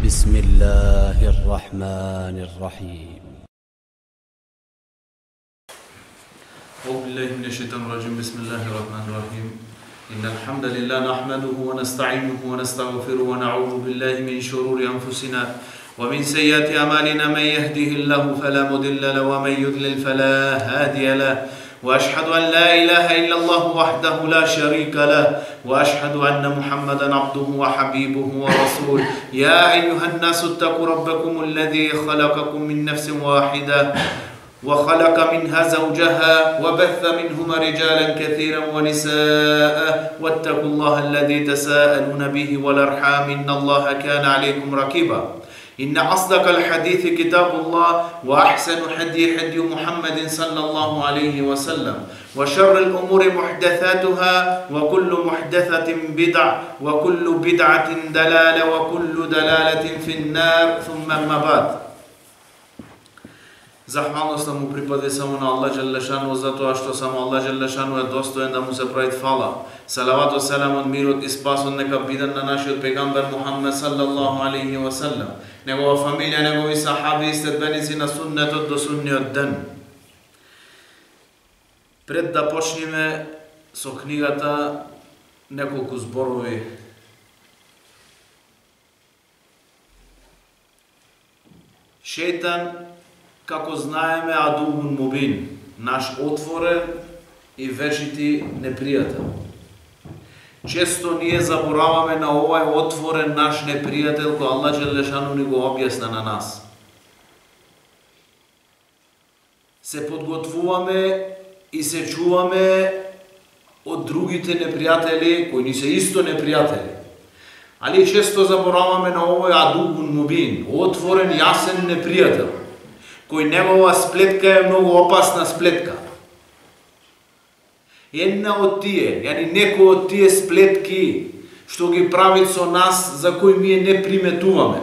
بسم الله الرحمن الرحيم. أعوذ بالله من الشيطان الرجيم. بسم الله الرحمن الرحيم. إن الحمد لله نحمده ونستعينه ونستغفره ونعوذ بالله من شرور أنفسنا ومن سيئات أعمالنا. من يهده الله فلا مضل له ومن يضلل فلا هادي له. وأشهد أن لا إله إلا الله وحده لا شريك له وأشهد أن محمدا عبده وحبيبه ورسوله. يا أيها الناس اتقوا ربكم الذي خلقكم من نفس واحدة وخلق منها زوجها وبث منهما رجالا كثيرا ونساء واتقوا الله الذي تساءلون به والأرحام إن الله كان عليكم رقيبا. إن أصدق الحديث كتاب الله وأحسن هدي محمد صلى الله عليه وسلم وشر الأمور محدثاتها وكل محدثة بدعة وكل بدعة دلالة وكل دلالة في النار ثم أما بعد. Захвалноста му припади само на Аллах Джелешану за тоа што само Аллах Джелешану е достоен да му се прави фала. Салават и селамот, мирот и спасот нека бидат на нашиот пегамбер Мухаммед саллаллаху алейхи ва саллам, негова фамилија, негови сахаби и следбеници на суннетот до судниот ден. Пред да почнеме со книгата, неколку зборови. Шејтан, како знаеме, адувун мубин, наш отворен и вечити непријател. Често ние забораваме на овај отворен наш непријател кој Аллах Джелешану ни го објасна на нас. Се подготвуваме и се чуваме од другите непријатели кои ни се исто непријатели. Али често забораваме на овој адувун мубин, отворен, јасен непријател, кој негова сплетка е многу опасна сплетка. Една од тие, некој од тие сплетки што ги прави со нас, за кои ние не приметуваме.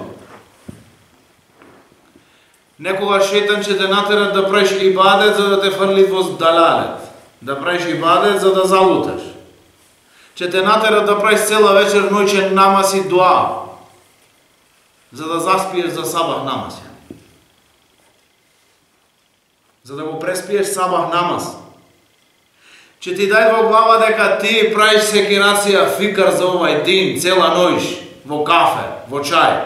Некогаш шејтан ќе те натера да правиш ибадет за да те фрли во далалет, да правиш ибадет за да залуташ. Ќе те натера да правиш цела вечер ноќен намаз и дуа, за да заспиеш за сабах намаз. За да го преспиеш сабах намаз. Че ти дај во глава дека ти правиш секирација фикар за овај дин, цела ноќ, во кафе, во чај.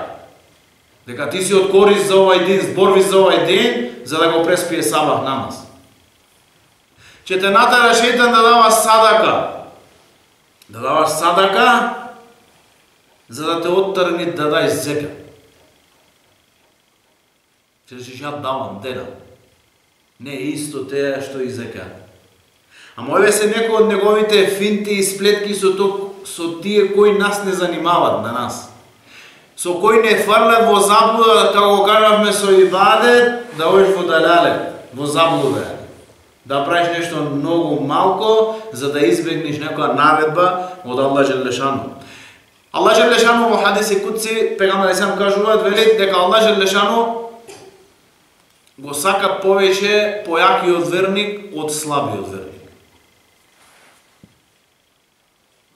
Дека ти си од корис за овај дин, зборви за овај дин, за да го преспиеш сабах намаз. Че те натера шејтан да даваш садака. Да даваш садака, за да те оттргне да дај зекат. Че речеш ја давам, дедам. Не е исто теја што и зекат. Ама овие се некои од неговите финти и сплетки со тие кои нас не занимават на нас. Со кои не фрлат во заблуда, како кажавме со ибадет, да одиш во далалет, во заблуда. Да правиш нешто многу малко, за да избегнеш некоја наредба од Аллах Джелешану. Аллах Джелешану во хадиси куци, пегамбер сам кажуваат, велит дека Аллах Джелешану го сака повеќе појакиот верник од слабиот верник.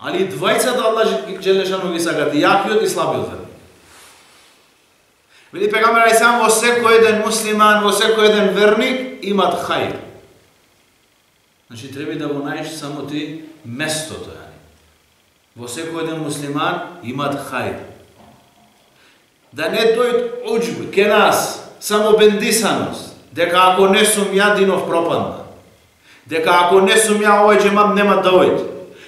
Али двајцата Аллах Джелешану ги сакат, јакиот и слабиот верник. Вели пегамбер сам, во секој еден муслиман, во секој еден верник имат хајр. Значи треба да го најдеш само ти местото. Во секој еден муслиман имат хајр. Да не дојд уџб ке нас, само бендисаност, дека ако не сум ја Динов пропадна, дека ако не сум ја овој џемат нема да ојде,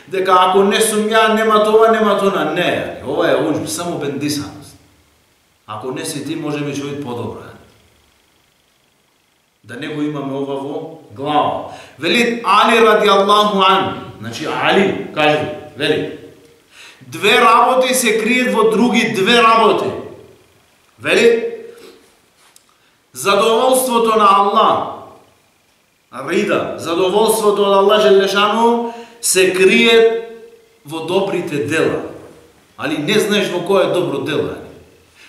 дека ако не сум ја нема това, нема тона. Не, ова е уџб, само бендисаност. Ако не си ти, може би ќе ојде подобро. Да не го имаме ова во глава. Вели Али ради Аллаху ан, значи Али, кажи, вели, две работи се криет во други две работи. Вели, задоволството на Аллах, рида, задоволството од Аллах Джелешану се крие во добрите дела. Али не знаеш во кое е добро дело.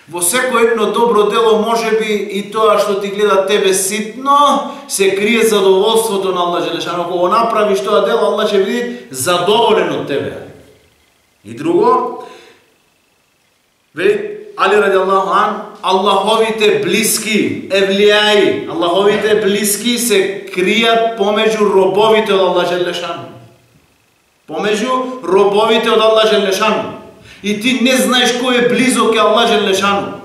Во секој едно добро дело, може би и тоа што ти гледа тебе ситно, се крие задоволството на Аллах Джелешану. Ако го направиш тоа дело, Аллах ќе биде задоволен од тебе. И друго, Вели Али радијаллаху ан, Аллаховите блиски, евлијаи, Аллаховите блиски се кријат помеѓу робовите од Аллах Желешану. Помеѓу робовите од Аллах Желешану. И ти не знаеш кој е близок ке Аллах Желешану.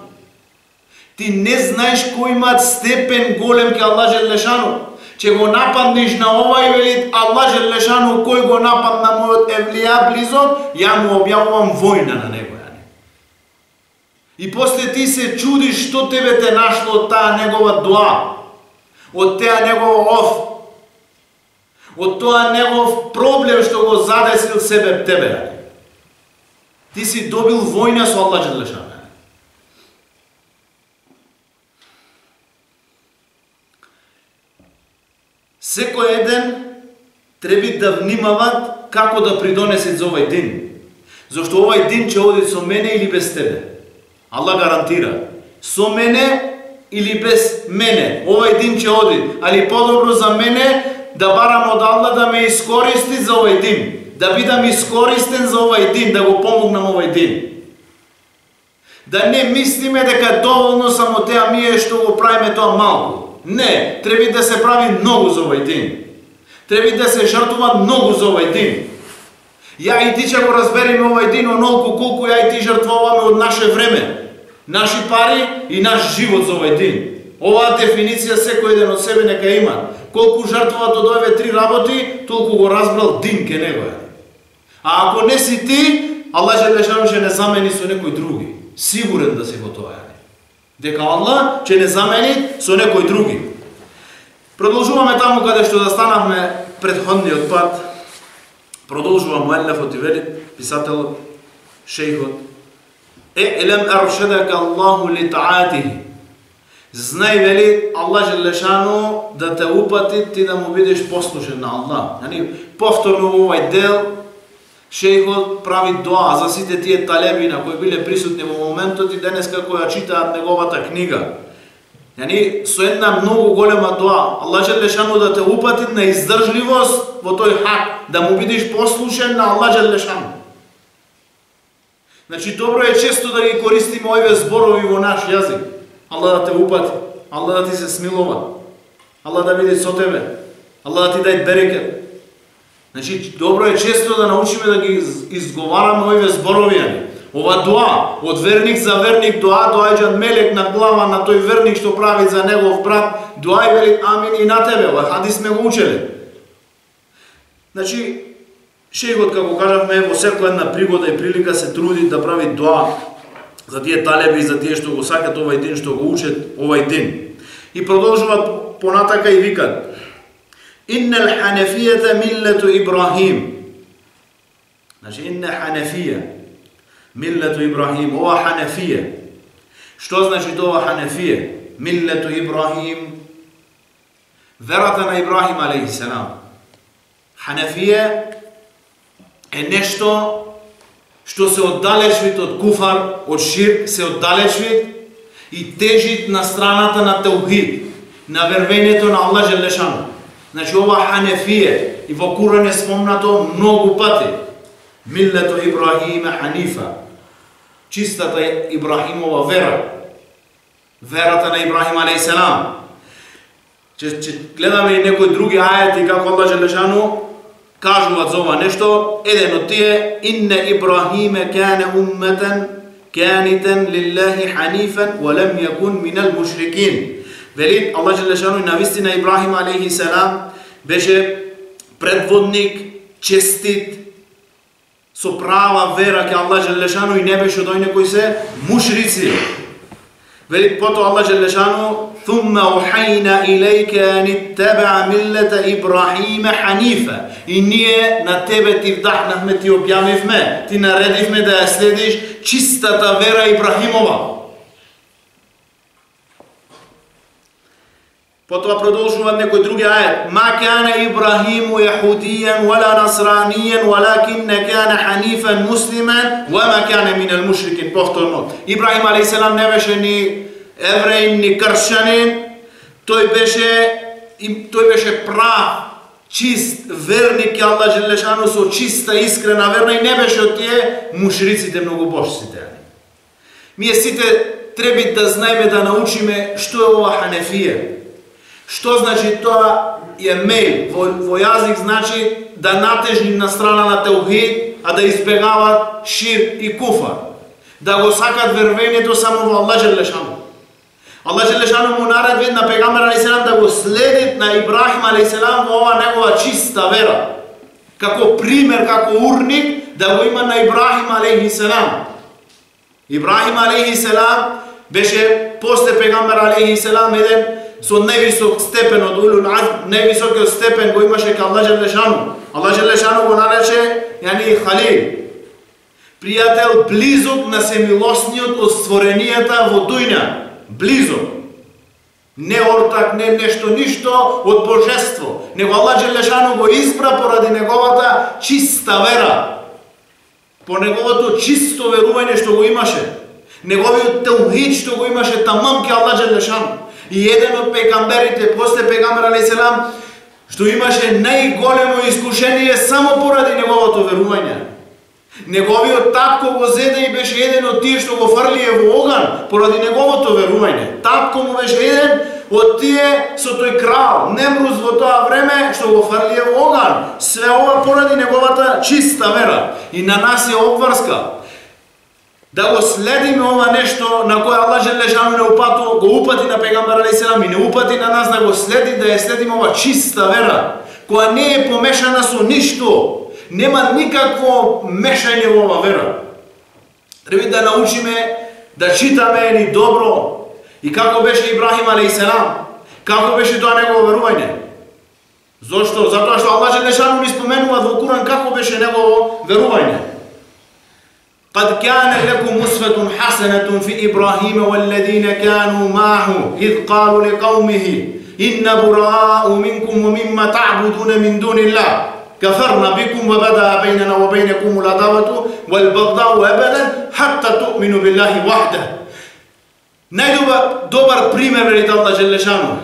Ти не знаеш кој имат степен голем ке Аллах Желешану. Че го нападнеш на овај, вели Аллах Желешану, кој го нападна мојот евлија близок, ја му објавувам војна на него. И после ти се чудиш што тебе те нашло од таа негова дуа, од теа негов оф, од тоа негов проблем што го задесил себе тебе. Ти си добил војна со Аллах Желешану. Секој еден треба да внимават како да придонесе за овај ден. Зашто овај ден ќе оди со мене или без тебе. Аллах гарантира. Со мене или без мене. Овај ден ќе оди. Али подобро за мене да барам од Аллах да ме искористи за овај ден. Да бидам искористен за овај ден, да го помогнам овај ден. Да не мислиме дека доволно само теа мие што го правиме тоа малку. Не, треба да се прави многу за овај ден. Треба да се жртвува многу за овај ден. Ја и ти ќе го разбереме овај ден онолку колку ја и ти жртвуваме од наше време, наши пари и наш живот за овај ден. Оваа дефиниција секој еден од себе нека има. Колку жртвуват од овие три работи, толку го разбрал ден ке него. А ако не си ти, Аллах Желешану ќе не замени со некој други. Сигурен да си во тоа. Дека Аллах ќе не замени со некој други. Продолжуваме таму каде што застанавме претходниот пат. Продолжува муеллефот и вели писателот, шејхот. Елем аршедека Аллаху ли таатихи. Знај, вели Аллах Желешану да те упати ти да му бидеш послушен на Аллах. Повторно овај дел шејхот прави дуа за сите тие талеби на кои биле присутни во моментот и денеска која читаат неговата книга. Со една многу голема дуа, Аллах Желешану да те упати на издржливост во тој хак, да му бидеш послушен на Аллах Желешану. Добро е често да ги користиме овие зборови во наш јазик. Аллах да те упати, Аллах да ти се смилува, Аллах да биде со тебе, Аллах да ти дај берекет. Добро е често да научиме да ги изговараме овие зборови. Ова дуа, од верник за верник дуа, доаѓа мелек на глава на тој верник што прави за негов брат, дуа и вели амин и на тебе, ова хадис сме го учеле. Шејхот, како кажавме, во секоја една пригода и прилика се труди да прави дуа за тие талеби и за тие што го сакат овај ден, што го учат овај ден. И продолжуваат понатака и викат: Иннал ханефијата миллету Ибрахим. Инна ханефија миллету Ибрахим, ова ханефија. Што значи тоа ханефија? Миллету Ибрахим, верата на Ибрахим алейхиссалам. Ханефија е нешто што се оддалечви од куфар, од ширк, се оддалечви и тежи на страната на теухид, на вервењето на Аллах Желешану. Ова ханефија и во Куран е спомнато многу пати. Миллету Ибрахима ханифа. Чистата Ибрахимова вера. Верата на Ибрахим алейхиссалам. Гледаме и некои други ајати како Аллах Желешану кажуваат за ова нешто. Еден од тие: Инна Ибрахиме кане умметен канитен лиллахи ханифен ва лем јакун минал мушрикин. Вели Аллах Желешану и навистина Ибрахим алейхиссалам беше предводник, честит, со права вера ке Аллах Желешану и не беше од оној кои се мушрици. Вели потоа Аллах Желешану: Thumma uhayna ilayka an ittabi'a millata Ibrahima hanifa. И ние на тебе ти вдахнахме, ти објавивме, ти наредивме да ја следиш чистата вера Ибрахимова. Потоа продолжуваат некои други ајат. Ма кана Ибрахиму јахудијан вала насранијан, валакинна кана ханифан муслиман, ва ма кана минал мушрикин. Повторно, Ибрахим алейхиссалам не беше ни евреин, ни кршćanin, тој беше прав, чист верник ке Аллах Желешану со чиста искрена верна и не беше од тие мушриците многобожците. Ние сите треба да знаеме, да научиме што е ова ханефија. Што значи тоа емейл? Во јазик значи да натежни на страна на теухид, а да избегават ширк и куфар. Да го сакат вервењето само во Аллах Джелешану. Аллах Джелешану му наредби на пегамбер алейхиселам да го следи на Ибрахим алейхиселам во ова негова чиста вера. Како пример, како урник, да го има на Ибрахим алейхиселам. Ибрахим алейхиселам беше после пегамбер алейхиселам еден со највисок степен од улул азм, највисокиот степен го имаше кај Аллах Джелешану. Аллах Джелешану го нарече Халил. Пријател, близок на семилосниот од створенијата во дуња. Близок. Не ортак, не ништо од божество. Него Аллах Джелешану го избра поради неговата чиста вера. По неговото чисто верување што го имаше. Неговиот теухид што го имаше тамам ке Аллах Джелешану. И еден од пегамберите, после пегамбер алейхиселам, што имаше најголемо искушение само поради неговото верување. Неговиот татко го зеде и беше еден од тие што го фрлие во оган поради неговото верување. Татко му беше еден од тие со тој крал, Немруз во тоа време што го фрлие во оган. Све ова поради неговата чиста вера. И на нас е обврска да го следиме ова нешто на кое Аллах Джелешану го упати на пегамбер алейхиселам и не упати на нас да го следи, да ја следиме ова чиста вера, која не е помешана со ништо. Нема никакво мешање во ова вера. Треба да научиме да читаме ни добро. И како беше Ибрахим алейхиселам, како беше тоа негово верување. Зошто? Затоа што Аллах Джелешану ни споменува во Куран како беше негово верување. قد كان لكم أسوة حسنة في إبراهيم والذين كانوا معه إذ قالوا لقومه إنا براء منكم ومما تعبدون من دون الله كفرنا بكم وبدا بيننا وبينكم العداوة والبغضاء أبدا حتى تؤمنوا بالله وحده. Најдобар пример е Аллах Джелешану.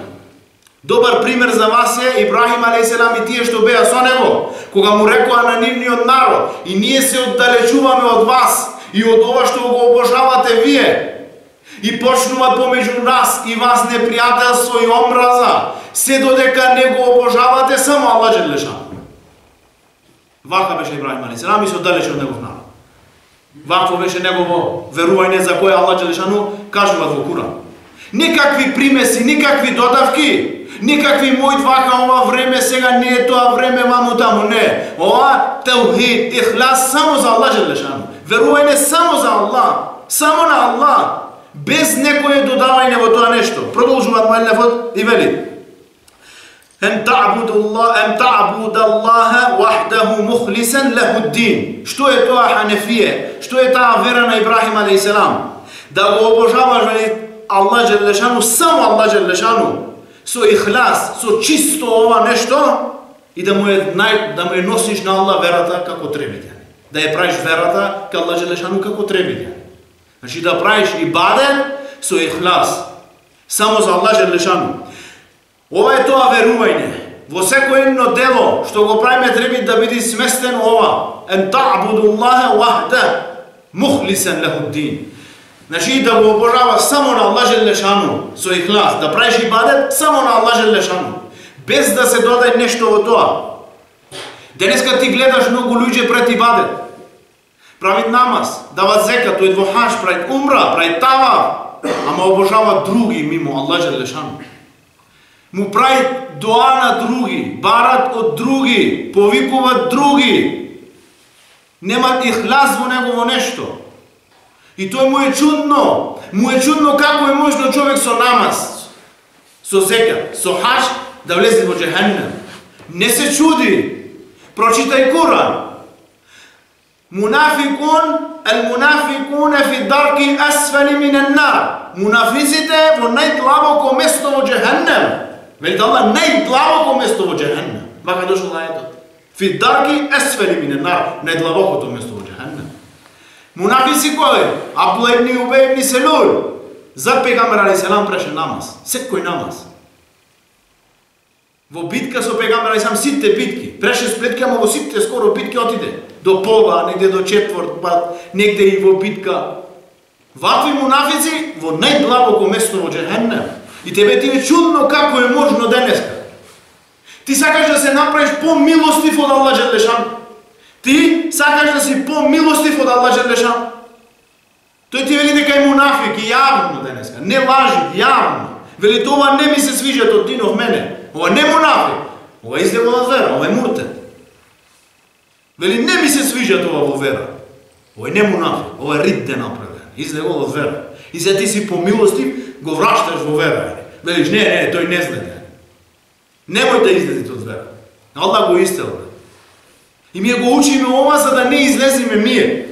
Добар пример за вас е Ибрахим алейхиселам и тие што беа со него, кога му рекоа на нивниот народ: и ние се оддалечуваме од вас и од ова што го обожавате вие. И почнуваат помеѓу нас и вас непријателство и омраза, се додека не го обожавате само Аллах Джелешану. Вака беше Ибрахим алейхиселам и се оддалечи од негов народ. Вакво беше негово верување за кое Аллах Джелешану кажува во Куран. Никакви примеси, никакви додавки, никакви мој вака ова време, сега не е тоа време, ваму таму, не. Ова теухид, ихлас само за Аллах Джелешану. Верување само за Аллах, само на Аллах, без некое додавање во тоа нешто. Продолжуваат муеллефот и вели: أن تعبد الله وحده مخلصا له الدين. Што е тоа ханефија? Што е таа вера на Ибрахим алейхиселам? Да го обожаваш Аллах Джелешану, само Аллах Джелешану, со ихлас, со чисто ова нешто и да му е носиш на Аллах верата како треба. Да ја правиш верата кај Аллах Джелешану како треба. Значи да правиш ибадет со ихлас, само за Аллах Джелешану. Ова е тоа верување. Во секој едно дело што го правиме треба да биде сместен ова: أن تعبدوا الله وحده مخلصا له الدين. Значи да го обожаваш само на Аллах Джелешану со ихлас, да правиш ибадет само на Аллах Джелешану, без да се додаде нешто во тоа. Денеска ти гледаш многу луѓе пред ибадет, правит намаз, дават зекат, тој во хадж, правит умра, правит таваф, ама обожават други мимо Аллах Джелешану. Му правит доа на други, барат од други, повикуваат други. Немат ихлас во негово нешто. И тој му е чудно како е можно човек со намаз, со зекат, со хадж да влезе во џехеннем. Не се чуди. Прочитај Куран. Al-munafiquna fi darki asfali min an-nar. Мунафиците во најдлабоко место во џехеннем. Вели Аллах, најдлабоко место во џехеннем. Вака дошло ајетот. Fi darki asfali min an-nar. Најдлабокото место во џехеннем. Мунафици кој? Абдулла ибн Убей ибн Селул. За пегамбер алейхиселам преше намаз. Секој намаз. Во битка со пегамбер алейхиселам сите битки. Преше сплетки, ама во сите скоро битки отиде. До пола, негде до четврт пат, негде и во битка. Вакви мунафици во најдлабоко место во џехеннем. И тебе ти е чудно како е можно денеска. Ти сакаш да се направиш помилостив од Аллах Джелешан. Ти сакаш да си помилостив од Аллах Джелешан. Тој ти вели дека е мунафик и јавно денеска. Не лажи, јавно. Вели тоа не ми се свиѓа од динов мене. Ова не мунафик. Ова излево од вера, ова е муртед. Вели не ми се свиѓа тоа во вера. Ова не мунафик, ова е ридде направен. Излево од вера. И сега ти си помилостив, го враќаш во вера. Велиш не, тој не знае. Немој да излезите од вера. Аллах го истел. И ние го учиме ова за да не излезиме мие.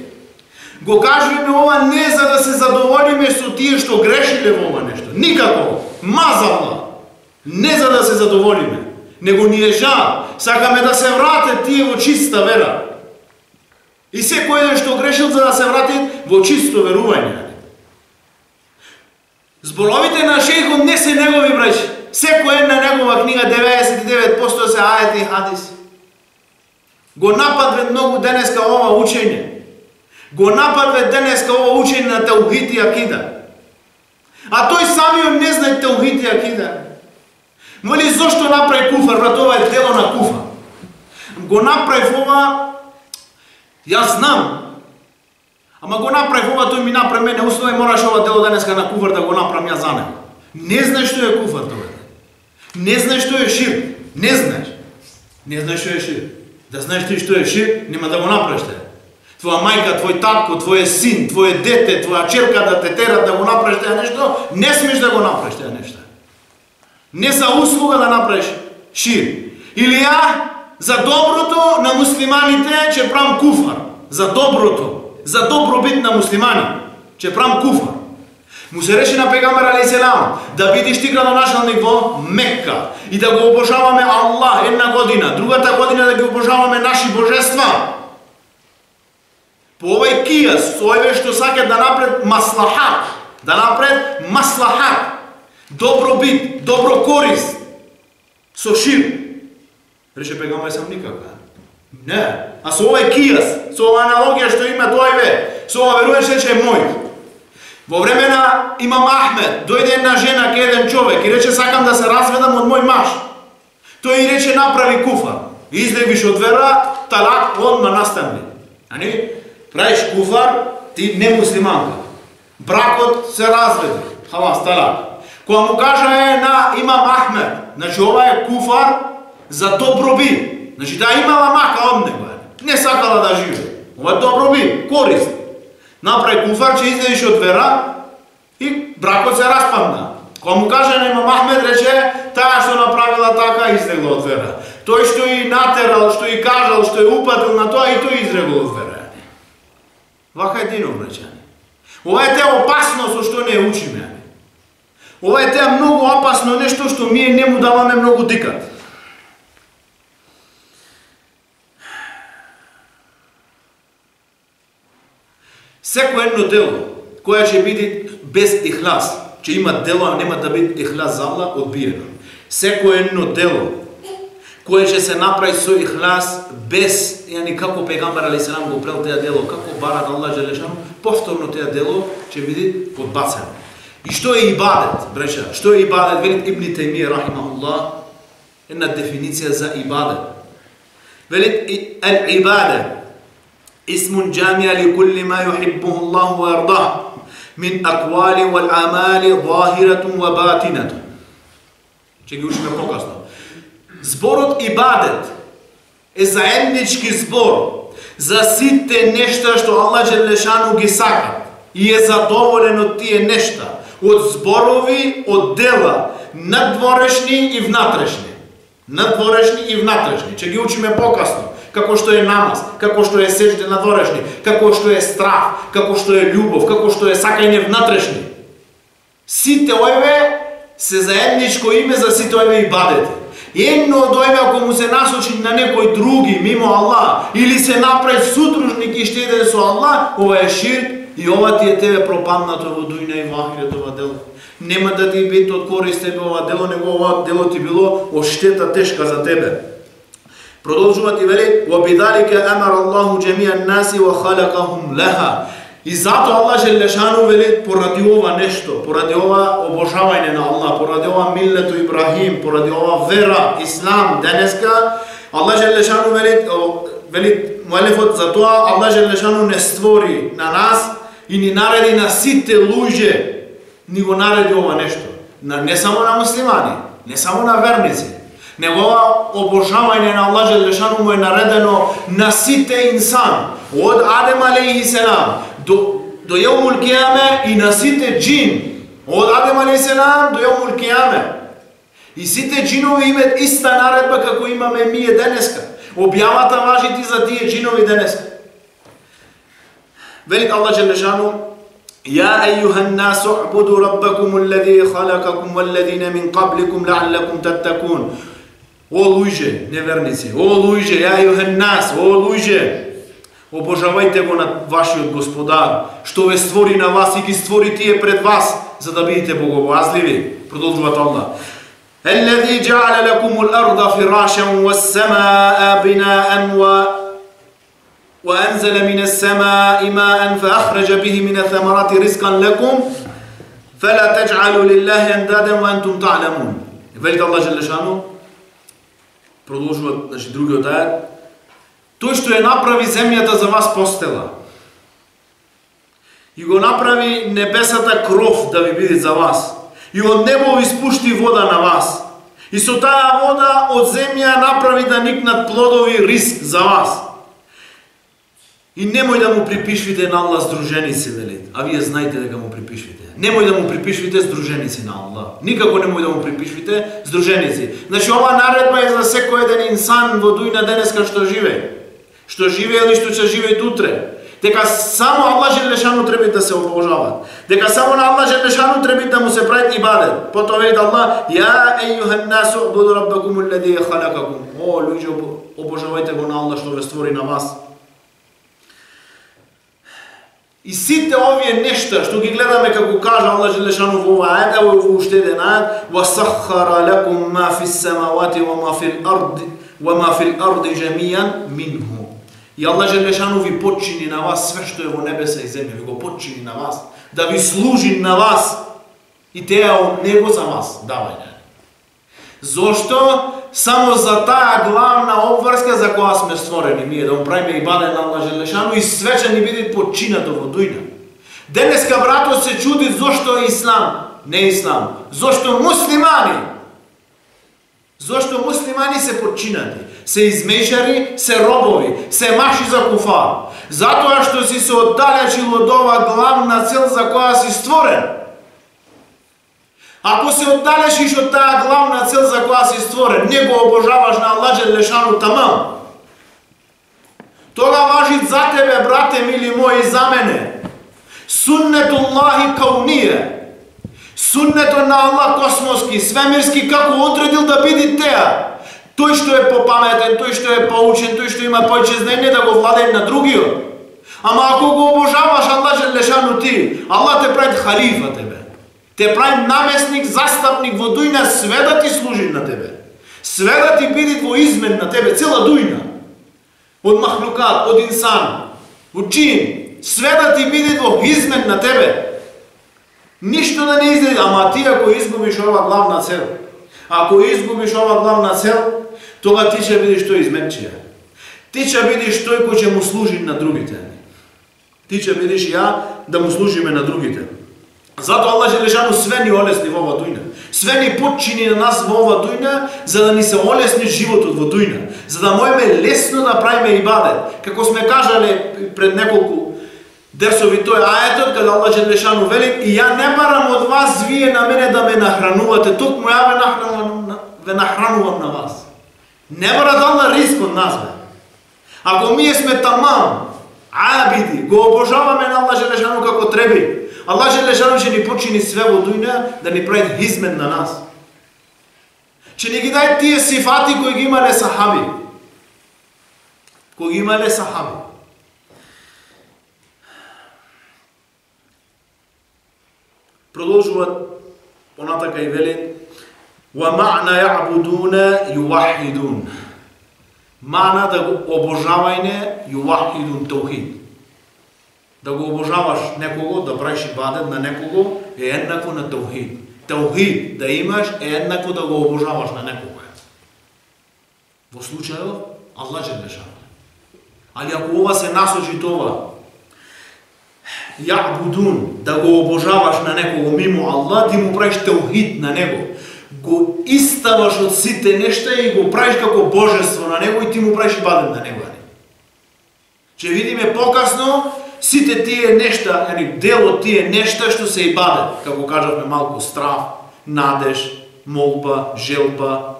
Го кажеме ова не за да се задоволиме со тие што грешиле во ова нешто. Никако. Мазалла. Не за да се задоволиме. Него ни е жал. Сакаме да се врате тие во чиста вера. И секој еден што грешил за да се врати во чисто верување. Зборовите на шејхот не се негови, браќи. Секој една негова книга 99% се ајети и хадиси. Го нападве многу денеска ова учење. Го нападве денеска ова учење на таухид и акида. А тој самиот не знае таухид и акида. Вели зошто направи куфар, брат, ова е дело на куфар. Го направи ова, јас знам. Ама го направи ова, тој ми направи мене, услови мораш ова дело денеска на куфар да го направам јас за него. Не знаеш што е куфар тоа. Не знаеш што е ширк. Не знаеш. Не знаеш што е ширк. Да знаеш ти што е ширк, нема да го направиш те. Твоја мајка, твој татко, твој син, твоје дете, твоја черка да те терат да го направиш теја нешто, не смеш да го направиш теја нешто. Не за услуга да направиш ширк. Или ја за доброто на муслиманите ќе правам куфар. За доброто, за добробит на муслимани ќе правам куфар. Му се реши на пегамбер алейхиселам да бидиш ти градоначалник во Мекка и да го обожаваме Аллах една година, другата година да ги обожаваме наши божества. По овој кијас, овој што сака да напред маслахат, да напред маслахат, добробит, добро корист со ширк. Рече пегамбер сам никака. Не, а со овој кијас, со оваа аналогија што има тој со ова веруваш рече мој. Во време на имам Ахмед, дојде една жена ке еден човек и рече сакам да се разведам од мој маж. Тој и рече направи куфар. Излегвиш од вера, талак одма настанни. Ани? Правиш куфар, ти не муслиманка. Бракот се разведе. Халас, талак. Кога му кажа на имам Ахмед, значи ова е куфар за добробит. Значи да имала мака од него. Не сакала да живе. Ова е добробит, корист. Направи куфар, че излезиш од вера и бракот се распадна. Кога му каже на имам Ахмед, рече, таа што направила така, излегла од вера. Тој што и натерал, што и кажал, што и упатил на тоа, и тој излегла од вера. Вака е динов, рече. Ова е те опасно со што не учиме. Ова е те многу опасно нешто што ние не му даваме многу дикат. Секој едно дело, кое ќе биде без ихлас, ќе има дело, а нема да биде ихлас за Аллах, одбиено. Секој едно дело, кое ќе се направи со ихлас, без, јани како пегамбер алейхиселам го прел теја дело, како барат Аллах Джелешану, повторно теја дело ќе биде подбацено. И што е ибадет, бреша? Што е ибадет? Велит Ибн Тајмија рахимахуллах, една дефиниција за ибадет. Велит ал-ибадет اسم جامع لكل ما يحبه الله ويرضاه من أقوال والأعمال ظاهرة وباطنة. Ќе ги учиме покасно. Зборот ибадет е заеднички збор за сите нешта што Аллах Джелешану ги сака и е задоволен од тие нешта, од зборови, од дела, надворешни и внатрешни. Надворешни и внатрешни. Ќе ги учиме покасно. Како што е намаз, како што е сеќде надворешни, како што е страх, како што е љубов, како што е сакање внатрешни. Сите овие се заедничко име за сите овие ибадети. Едно од овие ако му се насочи на некој други мимо Аллах или се направи судружник и штеден со Аллах, ова е ширк и ова ти е тебе пропаднато во дуња и во ахирет ова дело. Нема да ти биде од корист тебе ова дело, него ова дело ти било од штета тешка за тебе. Продолжуват и вели: "Wa bidhalika amara Allahu jami'a an-nasi wa khalaqahum laha." И зато Аллах Желешану вели поради ова нешто, поради ова обожавање на Аллах, поради ова миллету Ибрахим, поради ова вера, Ислам, денеска, Аллах Желешану вели муелефот, затоа Аллах Желешану не створи на нас и ни нареди на сите луѓе, ни го нареди ова нешто. Не само на муслимани, не само на верници, него ова обожавање на Аллах Желешану му е наредено на сите инсан, од Адем алейхиселам до Јаумул Кијаме и на сите джин, од Адем алейхиселам до Јаумул Кијаме. И сите джинови имат иста наредба како имаме ние денеска. Објавата важи ти за тие джинови денеска. Велик Аллах Желешану: "Я ејюхан насу у'буду раббакум аллази халакакум валлазина мин qablikum ла'аллакум таттакун." О луѓе, неверници, о луѓе, ја ејюхан нас, о луѓе, обожавајте го на вашиот Господар, што ве створи на вас и ги створи тие пред вас, за да бидете богобојазливи. Продолжува Аллах: "Аллази џа'ала лакумул арда фирашан вас-самаа бинаан ва анзала минас самаа'i ма'ан фа ахраджа биhi минаth тhamарати ризқан лакум фала тадж'алу лиллахи андадан ва антум та'ламун." Велик Аллах Желешану продолжува, значи другиот ајат: "Тој што ја направи земјата за вас постела и го направи небесата кров да ви биде за вас, и од небо ви спушти вода на вас, и со таа вода од земја направи да никнат плодови риск за вас. И немој да му припишвите на Аллах здруженици", вели. А вие знаете дека му припишвите. Немој да му припишвите здруженици на Аллах. Никако немој да му припишвите здруженици. Значи ова наредба е за секој еден инсан во дујна денеска што живее. Што живее или што ќе живее утре. Дека само Аллах Желешану треба да се обожава. Дека само на Аллах Желешану треба да му се прави ибадет. Потоа вели Аллах: "Я ејюхан насу у'буду раббакум аллази халакакум." О луѓе, обожавајте го на Аллах што ве створи на вас. И сите овие нешта што ги гледаме како кажа Аллах Желешану во ова ајат, ево во уште еден ајат: "Васаххара лакум ма фис самавати ва ма фил арди џамијан минху." И Аллах Желешану ви подчини на вас све што е во небеса и земја, ви го подчини на вас, да ви служи на вас и теа од него за вас давање. Зошто? Само за таа главна обврска за која сме створени ние, да му правиме ибадет на Аллах Желешану и све ќе ни биде подчинато во дујна. Денеска братот се чуди зошто ислам, не ислам, зошто муслимани. Зошто муслимани се подчинати, се измешари, се робови, се маши за куфар. Затоа што си се оддалечил од ова главна цел за која си створен. Ако се оддалечиш од таа главна цел за која си створен, не го обожаваш на Аллах Желешану тамам, тога важи за тебе, брате мили мои, за мене суннетуллахи кауние, суннето на Аллах космоски, свемирски, како одредил да биде теа. Тој што е попаметен, тој што е поучен, тој што има повеќе знаење да го владее на другиот. Ама ако го обожаваш Аллах Желешану ти, Аллах те прави халифа тебе. Те прави наместник, застапник во дујна, све да ти служи на тебе. Све да ти биде во измен на тебе, цела дујна. Од махлукат, од инсан, од джин, све да ти биде во измен на тебе. Ништо да не излезе, ама ти ако изгубиш ова главна цел, ако изгубиш ова главна цел, тога ти ќе бидеш тој изменчија. Ти ќе бидеш тој кој ќе му служи на другите. Ти ќе бидеш ја да му служиме на другите. Зато Аллах Желешану све ни олесни во ова дујна. Све ни подчини на нас во ова дујна, за да ни се олесни животот во дујна. За да можеме лесно да правиме ибадет. Како сме кажале пред неколку дерсови тој ајетот, каде Аллах Желешану вели: "И ја не барам од вас вие на мене да ме нахранувате, токму ја ве нахранувам на вас." Не бара да Аллах риск од нас, бе. Ако ние сме тамам, абиди, го обожаваме на Аллах Желешану како треби, Аллах Желешану ќе ни почини све во дујна да ни прави хизмет на нас. Ќе ни ги дај тие сифати кои ги имале сахаби. Кои ги имале сахаби. Продолжуваат понатака и вели: "Ва ма'на јабудуна ювахидун." Ма'на да го обожавајне ювахидун таухид. да го обожаваш некого, да правиш ибадет на некого е еднакво на таухид. Таухид да имаш е еднакво да го обожаваш на некого. Во случајот Аллах Джелешану. Али ако ова се насочи това, я'будун, да го обожаваш на некого мимо Аллах, ти му правиш таухид на него. Го иставаш од сите нешта и го правиш како божество на него и ти му правиш ибадет на него. Че видиме покасно сите тие нешта, дел од тие нешта што се ибадет, како кажавме малку, страв, надеж, молба, желба,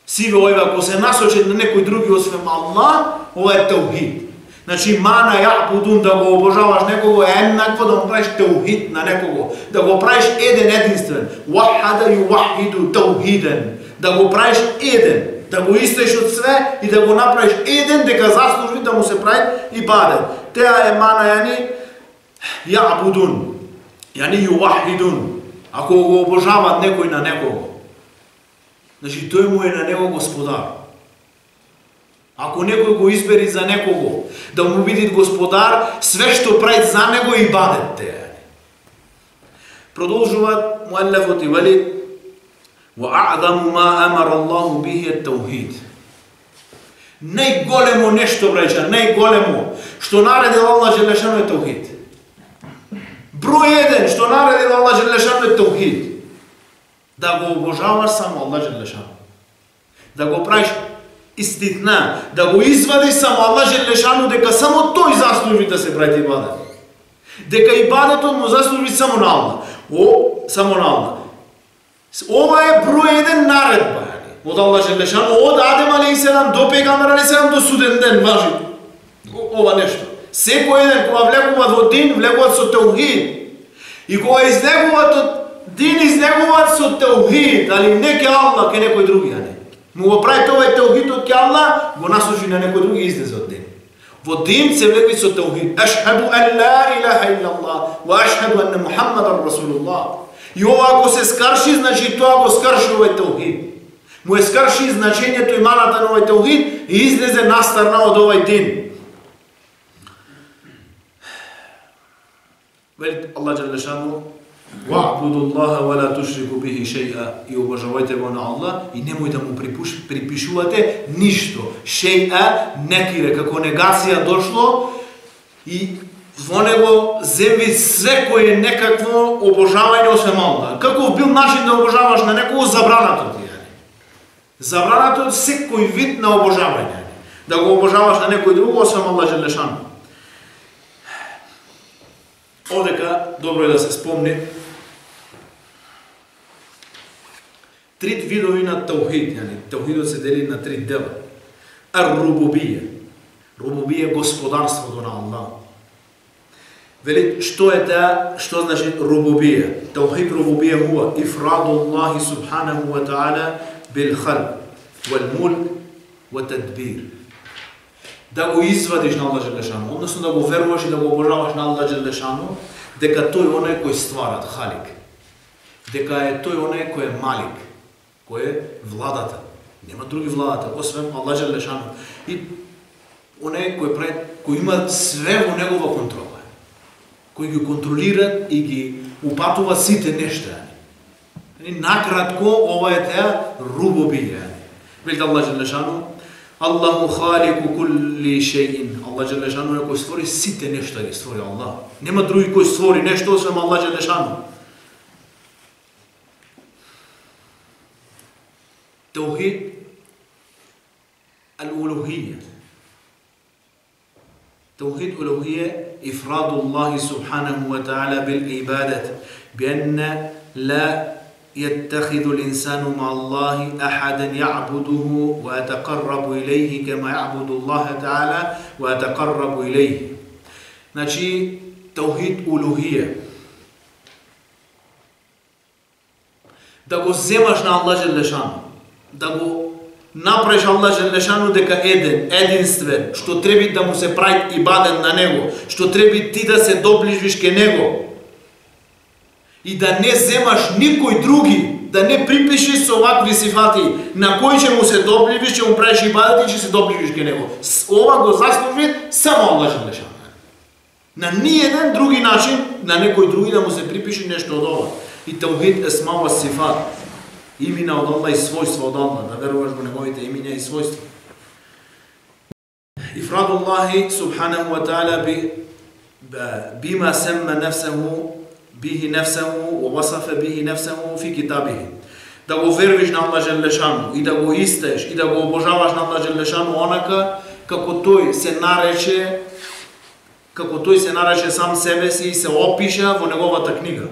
сиве овие ако се насочат на некој други освен Аллах, ова е таухид. Значи мана я'будун, да го обожаваш некого е еднакво да му правиш таухид на некого, да го правиш еден единствен. Вахада ювахиду таухиден, да го правиш еден, да го истаиш од све и да го направиш еден дека заслужи да му се прави ибадет. Теа е мана я'будун, ювахидун. Ако го обожават некој на некого, значи тој му е на него господар. Ако некој го избери за некого да му биде господар, све што прави за него е ибадет теа. Продолжуваат муеллефот и вели: وَأَعْظَمُ مَا أَمَرَ اللَّهُ بِهِ التَّوْحِيدُ. Најголемо нешто, браќа, најголемо што наредил Аллах Джелешану е таухид. Број еден што наредил Аллах Джелешану е таухид. Да го обожаваш само Аллах Джелешану. Да го правиш иститна, да го извадиш само Аллах Джелешану, дека само тој заслужи да се прави ибадет. Дека ибадетот му заслужи само на Аллах. Само на Аллах. Ова е број еден наредба од Аллах Джелешану, од Адем алейхиселам до Пегамбер алейхиселам до суден ден важи ова нешто. Секој еден кога влегуваат во дин, влегуваат со таухид. И кога излегуваат од дин, излегуваат со таухид, али не ке Аллах, ке некој други, му го прави тоа таухид од ке Аллах, го насочи на некој други и излезе од дин. Во дин се влегува со таухид. Ашхаду ан ла илаха иллаллах ва ашхаду анна Мухаммадан расулуллах. И ова ако се скарши, значи тоа го скарши овој таухид. Му е скарши значењето и маната на овој таухид и излезе настарна од овој дин. Вели Аллах Джелешану: وَعْبُدُوا اللَّهَ وَلَا تُشْرِكُوا بِهِ شَيْئًا. И обожавајте го на Аллах и немој да му припишувате ништо. Шеја, некире, како негација дошло и во него земви секој е некакво обожавање освен Аллах. Каков бил начин да обожаваш на некого, забрането ти е. Забрането е секој вид на обожавање. Да го обожаваш на некој друг освен Аллах Джелешану. Одека добро е да се спомни три видови на таухид. Таухидот се дели на три дела. Ар-рубубија. Рубубија е господарството на Аллах. Вели, што е таа, што значи рубубија? Таухид рубубија хуа ифраду Аллахи субханаху ва та'ала бил халк, вал мулк, ва тадбир. Да го извадиш на Аллах Джелешану, односно да го веруваш и да го обожаваш на Аллах Джелешану, дека тој оној кој стварат, халик. Дека е тој оној кој е малик, кој е владата. Нема други владата, освен Аллах Джелешану. И оној кој има све во негова контрола. Кој ги контролира и ги упатува сите нешта. Накратко, ова е теа рубубија. Вели Аллах Джелешану: Аллаху халику кулли шејин. Аллах Джелешану е кој створи сите нешта, ги створи Аллах. Нема други кој створи нешто освен Аллах Джелешану. Таухид ал-улухија. Таухид улухија ифраду Аллахи субханаху ва та'ала бил ибадат бианна ла يتخذ الإنسان مع الله أحدا يعبده ويتقرب إليه كما يعبد الله تعالى ويتقرب إليه. Значи, таухид улухија. Да го земаш на Аллах Джелешану, да го направиш Аллах Джелешану дека еден, единствен, што треби да му се прави ибадет на него, што треби ти да се доближиш ке него. И да не земаш никој други, да не припишиш со овакви сифати, на кој ќе му се доближиш, ќе му правиш ибадет и ќе се доближиш ке него. Ова го заслужи само Аллах Джелешану. На ниеден други начин, на некој други да му се припише нешто од ова. И таухид есма ва сифат. Имена од Аллах и својства од Аллах, да веруваш во неговите имиња и својства. Ифрадуллахи субханаху ва та'ала бима семма нефсеху bihi nefsehu wa wasafa bihi nefsehu fi kitabihi. Да го вервиш на Аллах Желешану и да го истеш и да го обожаваш на Аллах Желешану онака како тој се нарече сам себе си и се опиша во неговата книга.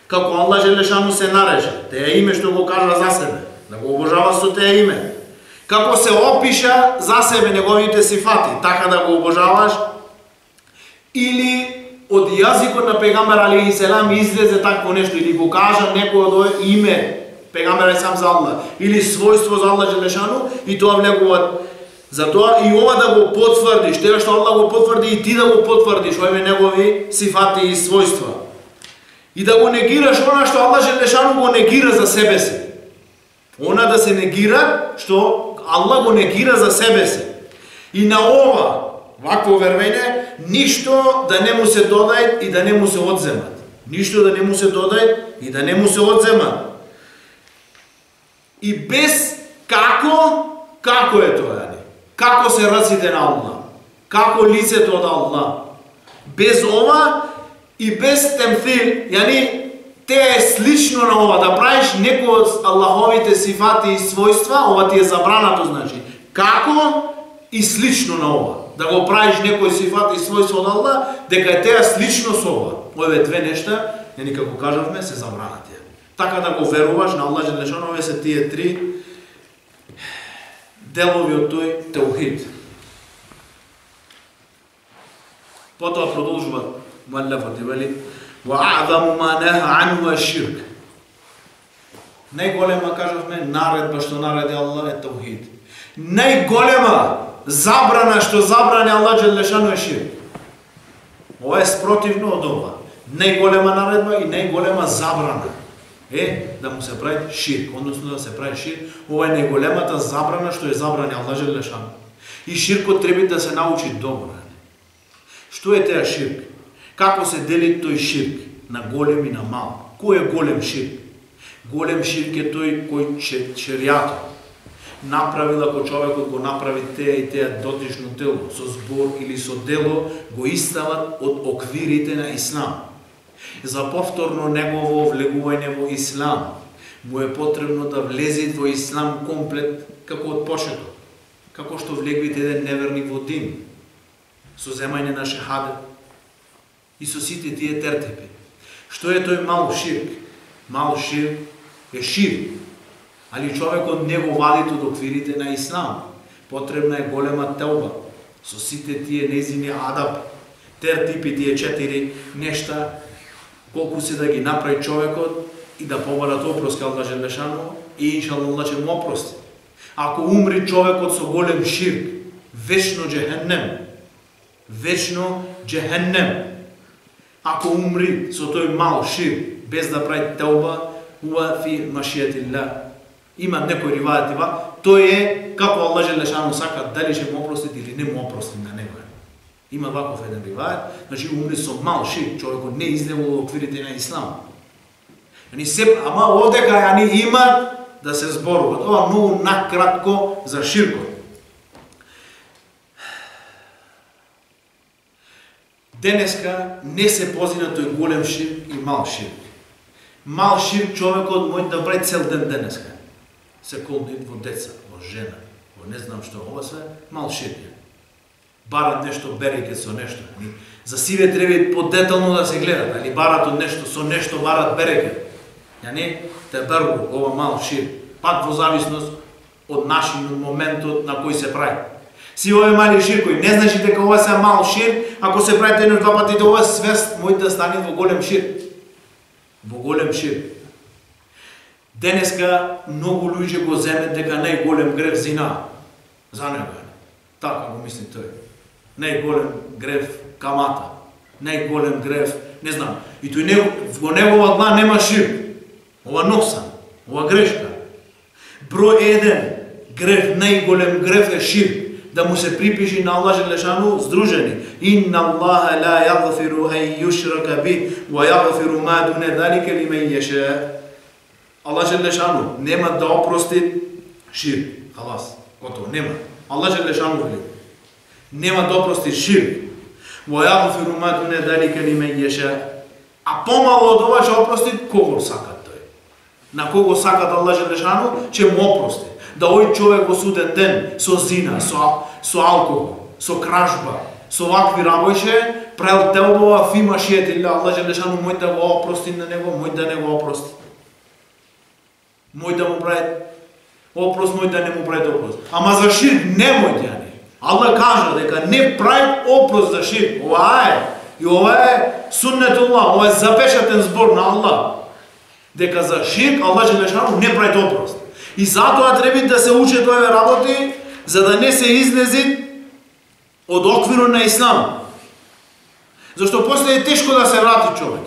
Како Аллах Желешану се нарече, теја име што го кажа за себе, да го обожаваш со теја име. Како се опиша за себе неговите сифати, така да го обожаваш, или од јазикот на пегамбер алейхи селам излезе такво нешто или го кажа некој од име пегамбер е сам за Аллах или својство за Аллах Желешану и тоа влегува. Затоа и ова да го потврдиш, тоа што Аллах го потврди и ти да го потврдиш овие негови сифати и својства. И да го негираш она што Аллах Желешану го негира за себе си. Она да се негира што Аллах го негира за себе си. И на ова вакво вервење, ништо да не му се додај и да не му се одземат. Ништо да не му се додај и да не му се одземат. И без како е тоа? Како се раците на Аллах? Како лицето од Аллах? Без ова и без темфил, те е слично на ова, да правиш некој од Аллаховите сифати и својства, ова ти е забрането, значи. Како и слично на ова. Да го правиш некој сифат и својство од Аллах, дека е теа слично со ова. Овие две нешта, како кажавме, се забранати. Така да го веруваш на Аллах Желешану, овие се тие три делови од тој таухид. Потоа продолжува муаллифот и вели: "Ва а'заму ма наха анху аш-ширк." Најголема, кажавме, наредба што нареди Аллах е таухид. Најголема забрана што забрани Аллах Желешану е ширк. Ова е спротивно од ова. Најголема наредба и најголема забрана е да му се прави ширк, односно да се прави ширк. Ова е најголемата забрана што е забрани Аллах Желешану. И ширкот треба да се научи добро. Што е теа ширк? Како се дели тој ширк на голем и на мал? Кој е голем ширк? Голем ширк е тој кој шеријатот направил, ако човекот го направи теа и теа дотично дело, со збор или со дело, го истават од оквирите на Ислам. За повторно негово влегување во Ислам, му е потребно да влезе во Ислам комплет, како од почеток. Како што влегвите еден неверник во дин, со земање на шехадет и со сите тие тертепи. Што е тој мал ширк? Мал ширк е ширк, али човекот не го вади од оквирите на Ислам. Потребна е голема телба, со сите тие незини адаб, тертипи, тие 4 нешта, колку се да ги направи човекот и да побарат опрос кај Аллах Желешану и иншаллах Аллах ќе му опрости. Ако умри човекот со голем ширк, вечно джехеннем. Вечно джехеннем. Ако умри со тој мал ширк, без да прави телба, уа фи машијатилlah. Има некој ривајат, тој е како Аллах Желешану сака, дали ќе му опрости или не му опрости на него. Има ваков еден ривајат, значи умри со мал ширк, човекот не излегол во оквирите на Ислам. Ама одека има да се зборуват. Ова многу накратко за ширкот. Денеска не се позина тој голем ширк и мал ширк. Мал ширк човекот може да прави цел ден денеска. Се колни во деца, во жена, во не знам што, ова све мал ширк. Барат нешто береке со нешто. За сиве треба подетално да се гледат, али барат од нешто со нешто барат береке. Те беру ова мал ширк. Пак во зависност од нашиот моментот на кој се прави. Си овие мали ширкови, не значи дека ова се мал ширк, ако се прави еден два пати, ова свест може да стане во голем ширк. Во голем ширк. Денеска многу луѓе го земат дека најголем грев зина. За него. Така го мисли тој. Најголем грев камата. Најголем грев, не знам. И тој во негова глава нема ширк. Ова носан, ова грешка. Број 1 грев, најголем грев е ширк. да му се припиши на Аллах Желешану здружени. Инна Аллаха ла јагфиру ан јушрака би, ва јагфиру ма дуне залика лимен јеша. Аллах Желешану нема да опрости ширк. Халас, готово, нема. Аллах Желешану вели. Нема да опрости ширк. Ва јагфиру ма дуне залика лимен јеша. А помало од ова ќе опрости кого сака тој. На кого сакат Аллах Желешану ќе му опрости. Да овој човек во суден ден со зина, со алкохол, со кражба, со вакви работи, правил телбова фима шиетилля, Аллах Желешану мој да го опрости на него, мој да не го опрости. Мој да му прави опрос, мој да не му прави опрос. Ама за ширк немој јани. Аллах кажа дека не прави опрос за ширк. Ова е суннетуллах, ова е запечатен збор на Аллах. Дека за ширк Аллах Желешану не прави опрос. И затоа треба да се учат овие работи, за да не се излези од оквирот на Ислам. Зашто после е тешко да се врати човек.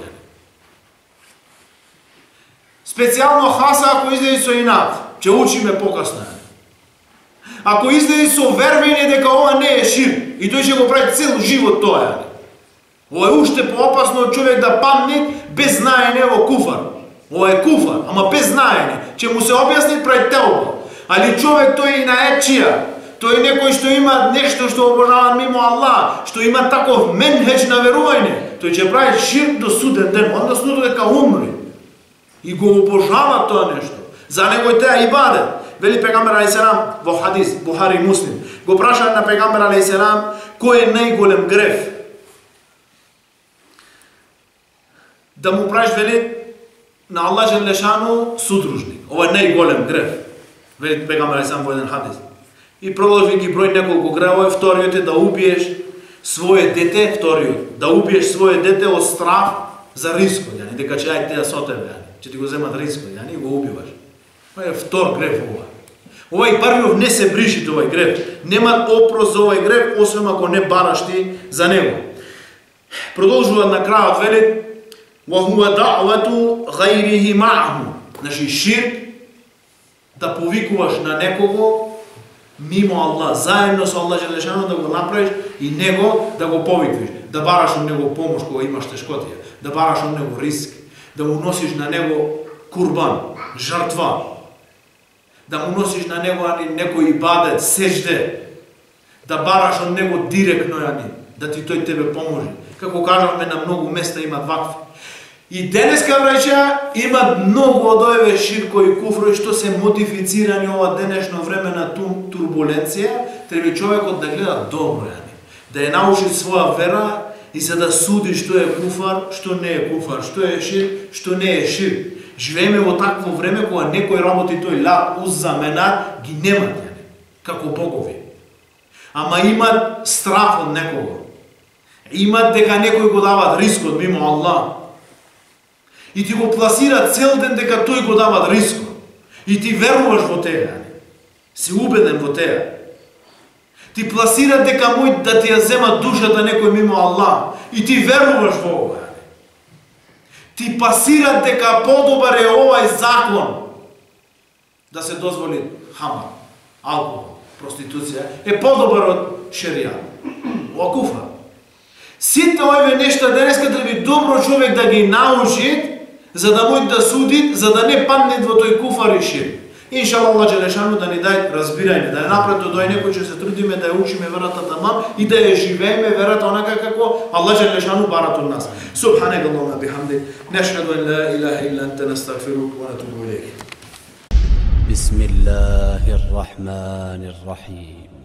Специјално хаса ако излези со инат, ќе учиме покасно. Ако излези со вервење дека ова не е ширк, и тој ќе го прави цел живот тоа. Ова е уште поопасно од човек да падне без знаење во куфар. Ова е куфар, ама без знаење. Ќе му се објасни прави телба. Али човек тој и на ечија, тој некој што има нешто што обожава мимо Аллах, што има таков менхедж на верување, тој ќе прави ширк до суден ден, односно додека умри. И го обожава тоа нешто. За него е теа ибадет. Вели пегамбер алейхиссалам во хадис Бухари и Муслим. Го прашаат на пегамбер алейхиссалам кој е најголем греф. Да му правиш, вели, на Аллах Желешану судружник. Ова е најголем греф. Вели пегамбер алейхиссалам во еден хадис. И продолжи ги број неколку гревови. Вториот е да убиеш свое дете, вториот, да убиеш свое дете од страх за рискот, јани, дека ќе ајде со тебе, јани, ќе ти го земат рискот, јани, и го убиваш. Ова е втор греф ова. Овај првиот не се бриши овај греф. Нема опрос за овај греф, освен ако не бараш ти за него. Продолжува на крајот, вели وَهُوَ دَعْوَةُ غَيْرِهِ مَعْهُ. Значи ширк да повикуваш на некого мимо Аллах, заедно со Аллах Желешану да го направиш и него да го повиквиш, да бараш од него помош кога имаш тешкотија, да бараш од него риск, да му носиш на него курбан, жртва, да му носиш на него некој ибадет, сеџде, да бараш од него директно, да ти тој тебе поможи. Како кажавме, на многу места имат вакви. И денеска, браќа, имат многу од овие ширкови куфрови што се модифицирани ова денешно време на турбуленција, треба човекот да гледа добро, да ја научи своја вера и за да суди што е куфар, што не е куфар, што е ширк, што не е ширк. Живееме во такво време кога некој работи тој лак уз заменат ги немат, како богови. Ама имат страф од некого. Имат дека некој го дават рискот мимо Аллах. И ти го пласира цел ден дека тој го дава рискот. И ти веруваш во теја. Си убеден во теја. Ти пласира дека мој да ти ја зема душата некој мимо Аллах. И ти веруваш во ова. Ти пасира дека подобар е овај закон да се дозволи хамар, алкохол, проституција, е подобар од шеријат. Ова куфар. Сите овие нешта денеска треба добро човек да ги научи, за да може да суди, за да не падне во тој куфар и ширк. Иншаллах Аллах Желешану да ни даде разбирање, да напред дој некој ќе се трудиме да ја учиме верата тамам и да ја живееме верата онака како Аллах Желешану барат од нас. Субханак Аллахумма бихамдик, нешхаду ан ла илаха илля анта, настагфирук ва натубу илейк. بسم الله الرحمن الرحيم